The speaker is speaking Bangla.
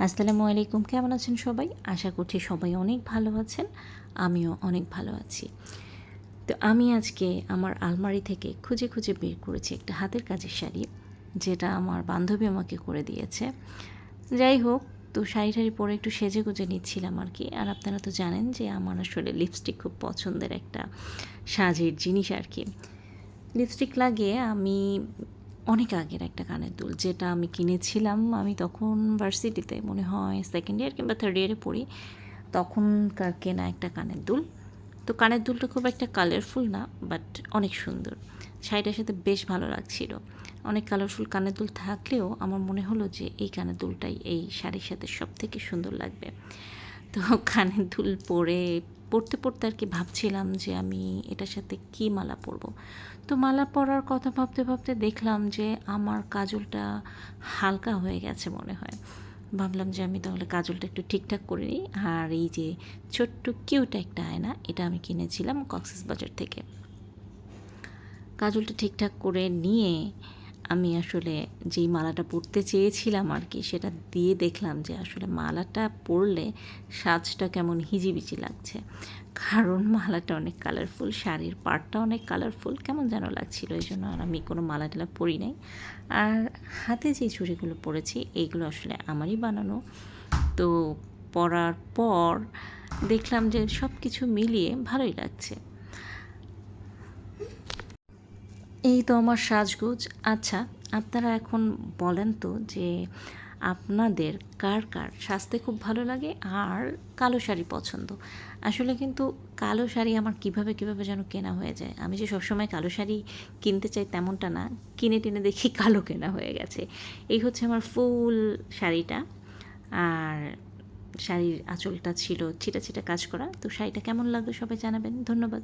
আসসালামু আলাইকুম, কেমন আছেন সবাই? আশা করছি সবাই অনেক ভালো আছেন। আমিও অনেক ভালো আছি। তো আমি আজকে আমার আলমারি থেকে খুঁজে, খুঁজে বের করেছি একটা হাতের কাজের শাড়ি, যেটা আমার বান্ধবী আমাকে করে দিয়েছে। যাই হোক, তো শাড়ি-টাড়ি পরে একটু সেজেগুজে নিচ্ছিলাম আরকি। আর আপনারা তো জানেন যে আমার আসলে লিপস্টিক খুব পছন্দের একটা সাজের জিনিস আরকি। লিপস্টিক লাগিয়ে আমি অনেক আগের একটা কানের দুল, যেটা আমি কিনেছিলাম, আমি তখন ভার্সিটিতে মনে হয় 2nd ইয়ার কিংবা 3rd ইয়ারে পড়ি। তখনকার কেনা একটা কানের দুল। তো কানের দুলটা খুব একটা কালারফুল না, বাট অনেক সুন্দর। শাড়িটার সাথে বেশ ভালো লাগছিল। অনেক কালারফুল কানের দুল থাকলেও আমার মনে হলো যে এই কানের দুলটাই এই শাড়ির সাথে সবথেকে সুন্দর লাগবে। তো কানের দুল পরতে পরতে আর কি ভাবছিলাম যে আমি এটার সাথে কী মালা পরবো। তো মালা পরার কথা ভাবতে ভাবতে দেখলাম যে আমার কাজলটা হালকা হয়ে গেছে মনে হয়। ভাবলাম যে আমি তাহলে কাজলটা একটু ঠিকঠাক করে নিই। আর এই যে ছোট্ট কিউট একটা আয়না, এটা আমি কিনেছিলাম কক্সবাজার থেকে। কাজলটা ঠিকঠাক করে নিয়ে আমি আসলে যেই মালাটা পরতে চেয়েছিলাম আর কি, সেটা দিয়ে দেখলাম যে আসলে মালাটা পরলে সাজটা কেমন হিজিবিজি লাগছে। কারণ মালাটা অনেক কালারফুল, শাড়ির পাড়টা অনেক কালারফুল, কেমন যেন লাগছিল। এই জন্য আর আমি কোনো মালা টালা পরি নাই। আর হাতে যে চুড়িগুলো পরেছি এইগুলো আসলে আমারই বানানো। তো পরার পর দেখলাম যে সব কিছু মিলিয়ে ভালোই লাগছে। এই তো আমার সাজগোজ। আচ্ছা, আপনারা এখন বলেন তো যে আপনাদের কার কার সাজতে খুব ভালো লাগে আর কালো শাড়ি পছন্দ? আসলে কিন্তু কালো শাড়ি আমার কীভাবে যেন কেনা হয়ে যায়। আমি যে সবসময় কালো শাড়ি কিনতে চাই তেমনটা না। কিনে টিনে দেখি কালো কেনা হয়ে গেছে। এই হচ্ছে আমার ফুল শাড়িটা। আর শাড়ির আঁচলটা ছিল ছিটা, ছিটা কাজ করা। তো শাড়িটা কেমন লাগলো সবাই জানাবেন। ধন্যবাদ।